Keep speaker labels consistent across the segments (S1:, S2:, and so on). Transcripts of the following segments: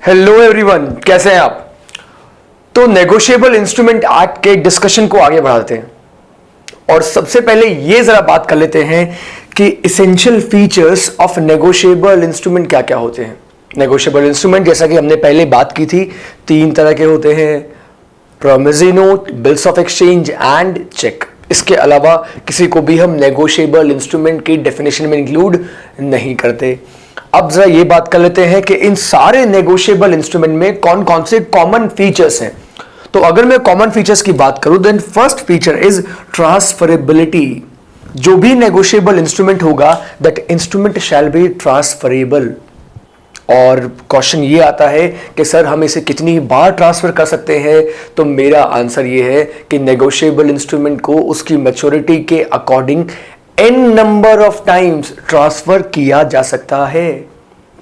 S1: Hello everyone, कैसे हैं आप। तो नेगोशिएबल इंस्ट्रूमेंट एक्ट के डिस्कशन को आगे बढ़ाते हैं और सबसे पहले ये जरा बात कर लेते हैं कि essential features of negotiable instrument क्या क्या होते हैं। नेगोशिएबल इंस्ट्रूमेंट जैसा कि हमने पहले बात की थी, तीन तरह के होते हैं, promissory note, bills of exchange and cheque. इसके अलावा किसी को भी हम नेगोशिएबल इंस्ट्रूमेंट की डेफिनेशन में इंक्लूड नहीं करते। अब जरा ये बात कर लेते हैं कि इन सारे नेगोशिएबल इंस्ट्रूमेंट में कौन कौन से कॉमन फीचर्स हैं। तो अगर मैं कॉमन फीचर्स की बात करूं, then first feature is transferability. जो भी नेगोशिएबल इंस्ट्रूमेंट होगा, that instrument shall be transferable. और क्वेश्चन ये आता है कि सर हम इसे कितनी बार ट्रांसफर कर सकते हैं। तो मेरा आंसर ये है कि नेगोशिएबल इंस्ट्रूमेंट को उसकी मैच्योरिटी के according n number of times transfer किया जा सकता है।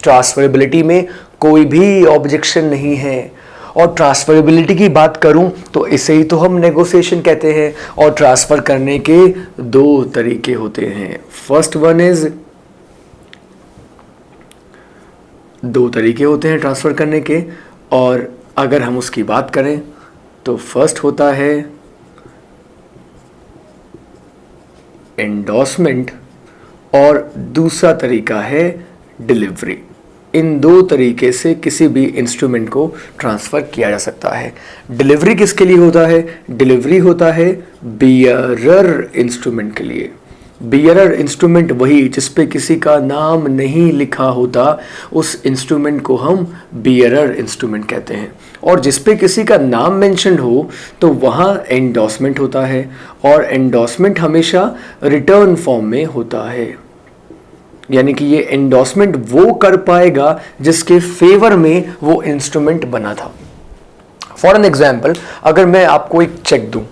S1: ट्रांसफरेबिलिटी में कोई भी ऑब्जेक्शन नहीं है। और ट्रांसफरेबिलिटी की बात करूं तो इसे ही तो हम नेगोशिएशन कहते हैं। और ट्रांसफर करने के दो तरीके होते हैं। फर्स्ट वन इज, दो तरीके होते हैं ट्रांसफर करने के, और अगर हम उसकी बात करें तो फर्स्ट होता है एंडोर्समेंट और दूसरा तरीका है डिलीवरी। इन दो तरीके से किसी भी इंस्ट्रूमेंट को ट्रांसफर किया जा सकता है। डिलीवरी किसके लिए होता है? डिलीवरी होता है बियरर इंस्ट्रूमेंट के लिए। बियरर इंस्ट्रूमेंट वही जिसपे किसी का नाम नहीं लिखा होता, उस इंस्ट्रूमेंट को हम बियरर इंस्ट्रूमेंट कहते हैं। और जिसपे किसी का नाम मेंशन हो तो वहाँ एंडोर्समेंट होता है, और एंडोर्समेंट हमेशा रिटर्न फॉर्म में होता है। यानी कि ये एंडोर्समेंट वो कर पाएगा जिसके फेवर में वो इंस्ट्रूमेंट बना था। फॉर एन एग्जाम्पल, अगर मैं आपको एक चेक दूं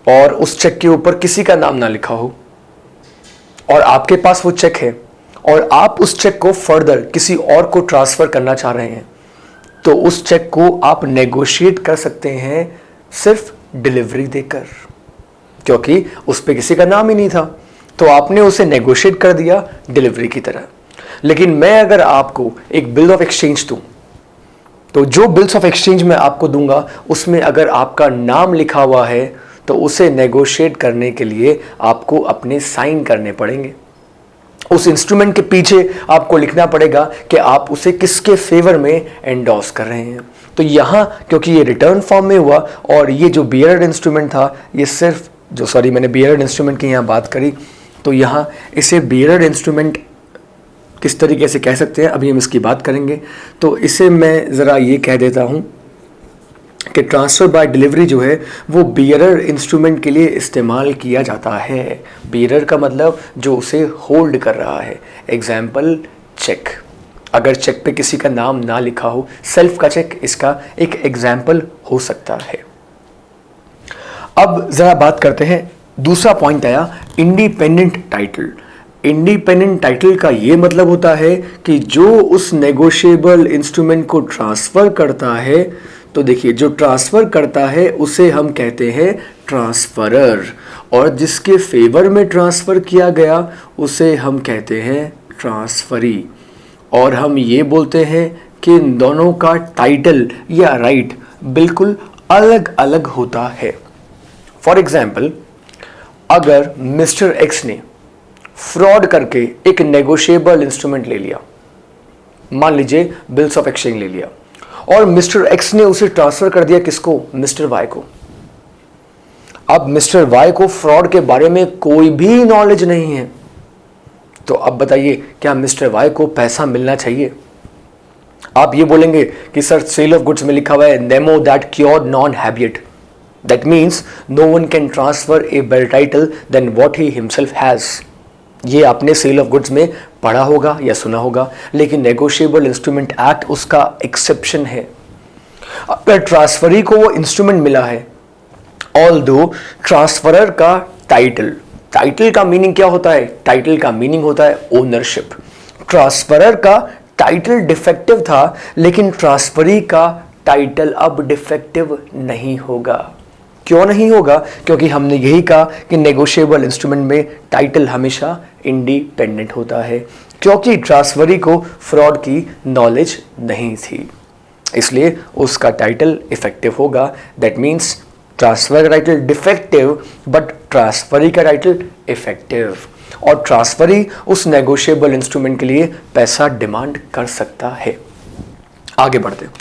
S1: और उस चेक के ऊपर किसी का नाम ना लिखा हो और आपके पास वो चेक है और आप उस चेक को फर्दर किसी और को ट्रांसफर करना चाह रहे हैं, तो उस चेक को आप नेगोशिएट कर सकते हैं सिर्फ डिलीवरी देकर, क्योंकि उस पे किसी का नाम ही नहीं था। तो आपने उसे नेगोशिएट कर दिया डिलीवरी की तरह। लेकिन मैं अगर आपको एक बिल ऑफ एक्सचेंज दूं, तो जो बिल्स ऑफ एक्सचेंज मैं आपको दूंगा उसमें अगर आपका नाम लिखा हुआ है तो उसे नेगोशिएट करने के लिए आपको अपने साइन करने पड़ेंगे। उस इंस्ट्रूमेंट के पीछे आपको लिखना पड़ेगा कि आप उसे किसके फेवर में एंडोर्स कर रहे हैं। तो यहाँ क्योंकि ये रिटर्न फॉर्म में हुआ और ये जो बियरर इंस्ट्रूमेंट था, ये सिर्फ मैंने बियरर इंस्ट्रूमेंट की यहाँ बात करी, तो यहाँ इसे बियरर इंस्ट्रूमेंट किस तरीके से कह सकते हैं, अभी हम इसकी बात करेंगे। तो इसे मैं ज़रा ये कह देता हूँ कि ट्रांसफर बाय डिलीवरी जो है वो बियरर इंस्ट्रूमेंट के लिए इस्तेमाल किया जाता है। बियरर का मतलब जो उसे होल्ड कर रहा है। Example, check. अगर चेक पे किसी का नाम ना लिखा हो, सेल्फ का चेक इसका एक एग्जाम्पल हो सकता है। अब ज़रा बात करते हैं, दूसरा पॉइंट आया इंडिपेंडेंट टाइटल। इंडिपेंडेंट टाइटल का ये मतलब होता है कि जो उस नेगोशिएबल इंस्ट्रूमेंट को ट्रांसफ़र करता है, तो देखिए जो ट्रांसफ़र करता है उसे हम कहते हैं ट्रांसफरर, और जिसके फेवर में ट्रांसफ़र किया गया उसे हम कहते हैं ट्रांसफरी। और हम ये बोलते हैं कि इन दोनों का टाइटल या राइट बिल्कुल अलग अलग होता है। फॉर एग्जाम्पल, अगर मिस्टर एक्स ने फ्रॉड करके एक नेगोशिएबल इंस्ट्रूमेंट ले लिया, मान लीजिए बिल्स ऑफ एक्सचेंज ले लिया, और मिस्टर एक्स ने उसे ट्रांसफर कर दिया किसको? मिस्टर वाई को। अब मिस्टर वाई को फ्रॉड के बारे में कोई भी नॉलेज नहीं है, तो अब बताइए क्या मिस्टर वाई को पैसा मिलना चाहिए? आप ये बोलेंगे कि सर सेल ऑफ गुड्स में लिखा हुआ है नेमो दैट क्योर्ड नॉन हैबिट, that means no one can transfer a better title than what he himself has. ये आपने सेल ऑफ गुड्स में पढ़ा होगा या सुना होगा, लेकिन नेगोशिएबल इंस्ट्रूमेंट एक्ट उसका एक्सेप्शन है। अगर ट्रांसफरी को वो इंस्ट्रूमेंट मिला है, ऑल्दो ट्रांसफरर का टाइटल का मीनिंग क्या होता है? टाइटल का मीनिंग होता है ओनरशिप। ट्रांसफरर का टाइटल डिफेक्टिव था, लेकिन ट्रांसफरी का टाइटल अब डिफेक्टिव नहीं होगा। क्यों नहीं होगा? क्योंकि हमने यही कहा कि नेगोशिएबल इंस्ट्रूमेंट में टाइटल हमेशा इंडिपेंडेंट होता है, क्योंकि ट्रांसफरी को फ्रॉड की नॉलेज नहीं थी। इसलिए उसका टाइटल इफेक्टिव होगा। दैट मीन्स ट्रांसफर का टाइटल डिफेक्टिव बट ट्रांसफरी का टाइटल इफेक्टिव। और ट्रांसफरी उस नेगोशिएबल इंस्ट्रूमेंट के लिए पैसा डिमांड कर सकता है। आगे बढ़ते हैं।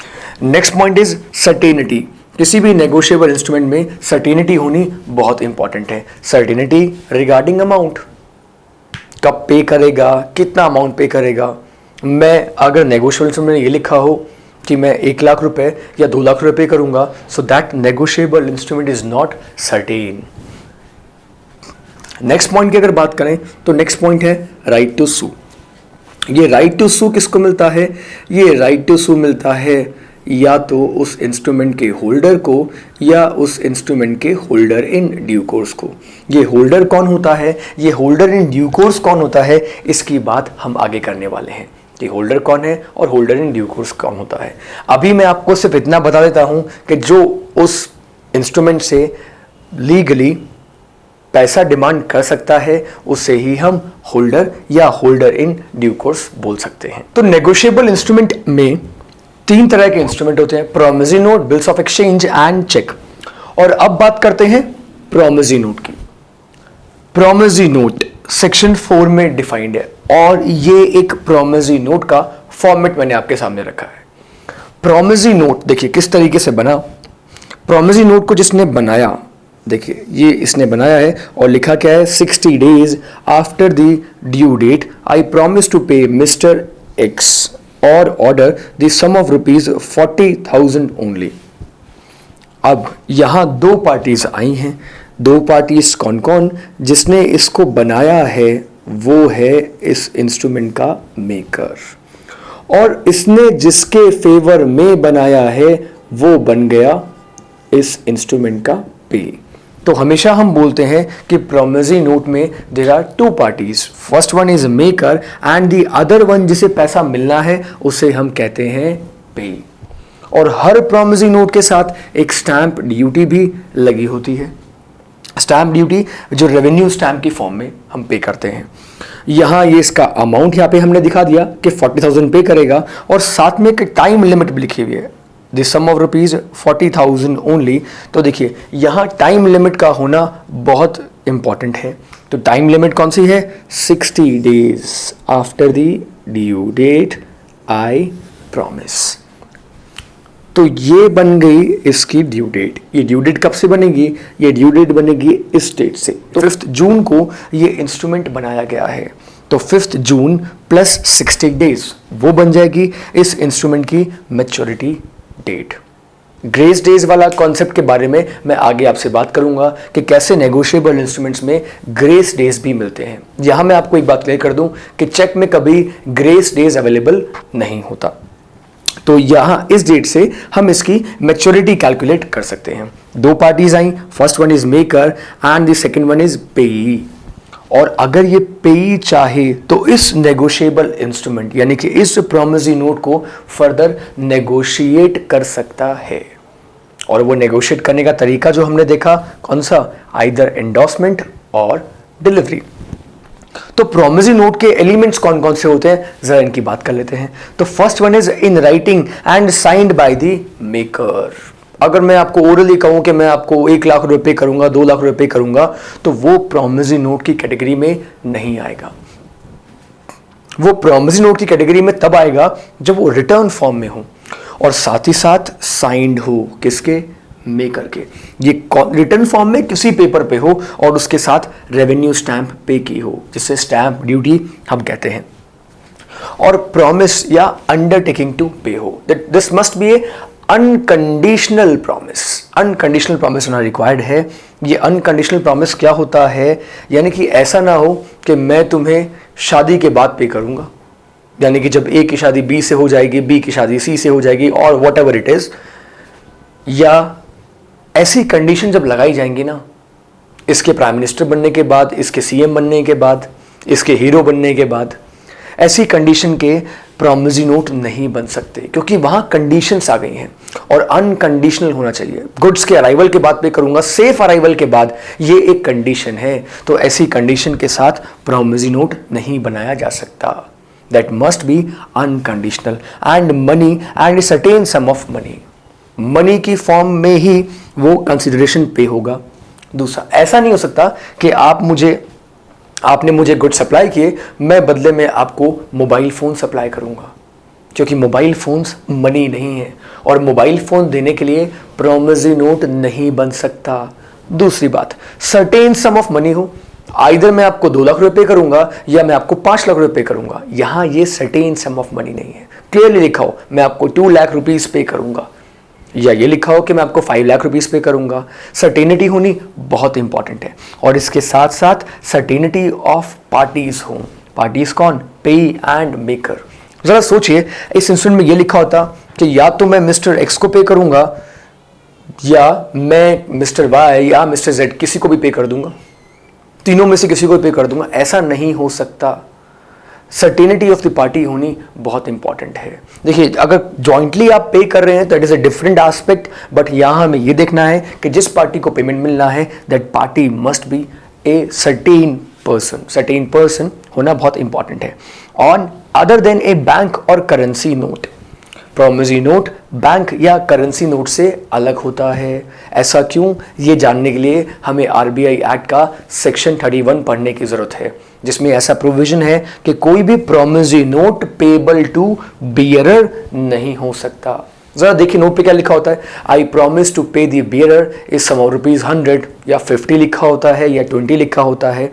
S1: Next point is certainty. किसी भी नेगोशिएबल इंस्ट्रूमेंट में सर्टेनिटी होनी बहुत इंपॉर्टेंट है। सर्टेनिटी रिगार्डिंग अमाउंट, कब पे करेगा, कितना अमाउंट पे करेगा। मैं अगर नेगोशिएबल इंस्ट्रूमेंट में ये लिखा हो कि मैं 1 लाख रुपए या 2 लाख रुपए करूंगा, so that negotiable instrument is not certain. Next point की अगर बात करें तो नेक्स्ट पॉइंट है राइट टू सू। ये राइट टू सू किसको मिलता है? ये राइट टू सू मिलता है या तो उस इंस्ट्रूमेंट के होल्डर को या उस इंस्ट्रूमेंट के होल्डर इन ड्यू कोर्स को। ये होल्डर कौन होता है, ये होल्डर इन ड्यू कोर्स कौन होता है, इसकी बात हम आगे करने वाले हैं कि होल्डर कौन है और होल्डर इन ड्यू कोर्स कौन होता है। अभी मैं आपको सिर्फ इतना बता देता हूं कि जो उस इंस्ट्रूमेंट से लीगली पैसा डिमांड कर सकता है उसे ही हम होल्डर या होल्डर इन ड्यू कोर्स बोल सकते हैं। तो नेगोशिएबल इंस्ट्रूमेंट में 3 तरह के इंस्ट्रूमेंट होते हैं, promissory note, bills of exchange and cheque. और अब बात करते हैं प्रोमिसरी नोट की। प्रोमिसरी नोट सेक्शन 4 में डिफाइंड है और ये एक प्रोमिसरी नोट का फॉर्मेट मैंने आपके सामने रखा है। प्रोमिसरी नोट देखिए किस तरीके से बना। प्रोमिसरी नोट को जिसने बनाया, देखिए ये इसने बनाया है और लिखा क्या है, 60 days after the due date I promise to pay mister X or order the sum of ₹40,000 only. अब यहां 2 पार्टीज आई हैं। 2 पार्टीज कौन कौन? जिसने इसको बनाया है वो है इस इंस्ट्रूमेंट का मेकर, और इसने जिसके फेवर में बनाया है वो बन गया इस इंस्ट्रूमेंट का पे। तो हमेशा हम बोलते हैं कि प्रोमिसरी नोट में there are 2 parties, first one is maker and the other one जिसे पैसा मिलना है उसे हम कहते हैं पे। और हर प्रोमिसरी नोट के साथ एक स्टैंप ड्यूटी भी लगी होती है। स्टैंप ड्यूटी जो रेवेन्यू स्टैंप की फॉर्म में हम पे करते हैं। यहाँ ये इसका अमाउंट यहाँ पे हमने दिखा दिया कि 40,000 पे करेगा और साथ में एक टाइम लिमिट भी लिखी हुई है, द सम ऑफ ₹40,000 ओनली। तो देखिए यहाँ टाइम लिमिट का होना बहुत इंपॉर्टेंट है। तो टाइम लिमिट कौन सी है? 60 days after the due date I promise. तो ये बन गई इसकी ड्यू डेट। ये ड्यू डेट कब से बनेगी? ये ड्यू डेट बनेगी इस डेट से। तो 5 जून को ये इंस्ट्रूमेंट बनाया गया है। तो 5 जून प्लस 60 days वो बन जाएगी इस इंस्ट्रूमेंट की मैच्योरिटी डेट। ग्रेस डेज वाला कॉन्सेप्ट के बारे में मैं आगे आपसे बात करूंगा कि कैसे नेगोशिएबल इंस्ट्रूमेंट्स में ग्रेस डेज भी मिलते हैं। यहां मैं आपको एक बात क्लियर कर दूं कि चेक में कभी ग्रेस डेज अवेलेबल नहीं होता। तो यहां इस डेट से हम इसकी मैच्योरिटी कैलकुलेट कर सकते हैं। 2 parties I, first one is maker and the second one is पेई। और अगर ये पेई चाहे तो इस नेगोशिएबल इंस्ट्रूमेंट यानी कि इस प्रोमिसरी नोट को फर्दर नेगोशिएट कर सकता है। और वो नेगोशिएट करने का तरीका जो हमने देखा कौन सा? आइदर एंडोर्समेंट और डिलीवरी। तो प्रोमिसरी नोट के एलिमेंट्स कौन कौन से होते हैं, जरा इनकी बात कर लेते हैं। तो first one is in writing and signed by the maker. अगर मैं आपको ओरली कहूं कि मैं आपको 1 लाख रुपए पे करूंगा, 2 लाख रुपए पे करूंगा, तो वो प्रोमिसरी नोट की कैटेगरी में नहीं आएगा। वो प्रोमिसरी नोट की कैटेगरी में तब आएगा जब वो रिटर्न फॉर्म में हो और साथ ही साथ साइंड हो। किसके? मेकर के। ये रिटर्न फॉर्म में किसी पेपर पे हो और उसके साथ रेवेन्यू स्टैंप पे की हो, जिसे स्टैंप ड्यूटी हम कहते हैं। और प्रॉमिस या अंडरटेकिंग टू पे हो। This must be A unconditional promise. Unconditional promise होना रिक्वायर्ड है। ये अनकंडीशनल प्रॉमिस क्या होता है? यानी कि ऐसा ना हो कि मैं तुम्हें शादी के बाद पे करूंगा, यानी कि जब ए की शादी बी से हो जाएगी, बी की शादी सी से हो जाएगी और वॉट एवर इट इज, या ऐसी कंडीशन जब लगाई जाएंगी ना, इसके प्राइम मिनिस्टर बनने के बाद, इसके सीएम बनने के बाद, इसके हीरो बनने के बाद, ऐसी कंडीशन के प्रॉमिसरी नोट नहीं बन सकते क्योंकि वहां कंडीशंस आ गई हैं और अनकंडीशनल होना चाहिए। गुड्स के अराइवल के बाद पे करूंगा, सेफ अराइवल के बाद, ये एक कंडीशन है। तो ऐसी कंडीशन के साथ प्रॉमिसरी नोट नहीं बनाया जा सकता। That must be unconditional, and money and a certain some of money, money की फॉर्म में ही वो कंसिडरेशन पे होगा। दूसरा, ऐसा नहीं हो सकता कि आपने मुझे गुड सप्लाई किए, मैं बदले में आपको मोबाइल फ़ोन सप्लाई करूंगा, क्योंकि मोबाइल फ़ोन्स मनी नहीं है और मोबाइल फ़ोन देने के लिए प्रोमिसरी नोट नहीं बन सकता। दूसरी बात, सर्टेन सम ऑफ मनी हो, आइदर मैं आपको 2 लाख रुपए करूंगा या मैं आपको 5 लाख रुपए करूंगा, यहां ये सर्टेन सम ऑफ मनी नहीं है। क्लियरली लिखा हो मैं आपको 2 लाख रुपीस पे करूंगा, या ये लिखा हो कि मैं आपको 5 लाख रुपीस पे करूंगा। सर्टेनिटी होनी बहुत इंपॉर्टेंट है, और इसके साथ साथ सर्टेनिटी ऑफ पार्टीज हो। पार्टीज कौन? पे एंड मेकर। जरा सोचिए, इस इंस्ट्रूमेंट में ये लिखा होता कि या तो मैं मिस्टर एक्स को पे करूंगा या मैं मिस्टर वाई या मिस्टर जेड किसी को भी पे कर दूंगा, तीनों में से किसी को पे कर दूंगा। ऐसा नहीं हो सकता। सर्टेनिटी ऑफ द पार्टी होनी बहुत इंपॉर्टेंट है। देखिए, अगर जॉइंटली आप पे कर रहे हैं तो it is a different aspect, but यहां हमें ये देखना है कि जिस पार्टी को पेमेंट मिलना है that party must be a certain person. Certain person होना बहुत इंपॉर्टेंट है। On other than a bank और currency note, promissory note bank या करेंसी नोट से अलग होता है। ऐसा क्यों? ये जानने के लिए हमें आरबीआई एक्ट का सेक्शन 31 पढ़ने की जरूरत है, जिसमें ऐसा प्रोविजन है कि कोई भी promissory note payable to bearer नहीं हो सकता। जरा देखिए नोट पे क्या लिखा होता है। I promise to pay the bearer is sum of ₹100, या 50 लिखा होता है या 20 लिखा होता है।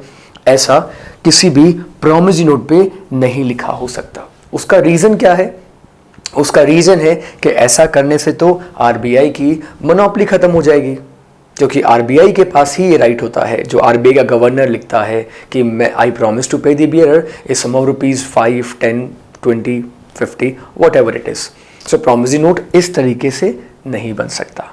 S1: ऐसा किसी भी प्रोमिसरी नोट पे नहीं लिखा हो सकता। उसका रीजन क्या है? उसका रीजन है कि ऐसा करने से तो आरबीआई की मोनोपोली खत्म हो जाएगी, क्योंकि आरबीआई के पास ही ये राइट होता है। जो आरबीआई का गवर्नर लिखता है कि मैं I promise to pay the bearer a sum of ₹5, 10, 20, 50 whatever it is. So promissory note इस तरीके से नहीं बन सकता।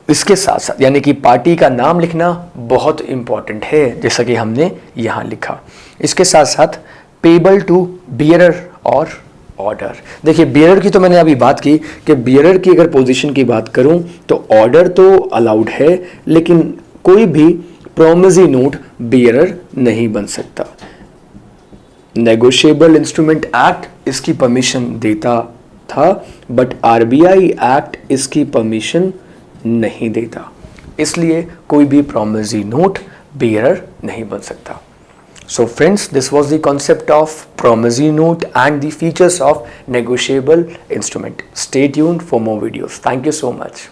S1: इसके साथ साथ यानी कि पार्टी का नाम लिखना बहुत इंपॉर्टेंट है, जैसा कि हमने यहाँ लिखा। इसके साथ साथ पेबल टू बियरर और ऑर्डर। देखिए, बियरर की तो मैंने अभी बात की कि बियरर की अगर पोजीशन की बात करूं तो ऑर्डर तो अलाउड है, लेकिन कोई भी प्रोमिसरी नोट बियरर नहीं बन सकता। नेगोशिएबल इंस्ट्रूमेंट एक्ट इसकी परमिशन देता था, बट आरबीआई एक्ट इसकी परमिशन नहीं देता, इसलिए कोई भी प्रोमिसरी नोट बियरर नहीं बन सकता। So friends, this was the concept of promissory note and the features of negotiable instrument. Stay tuned for more videos. Thank you so much.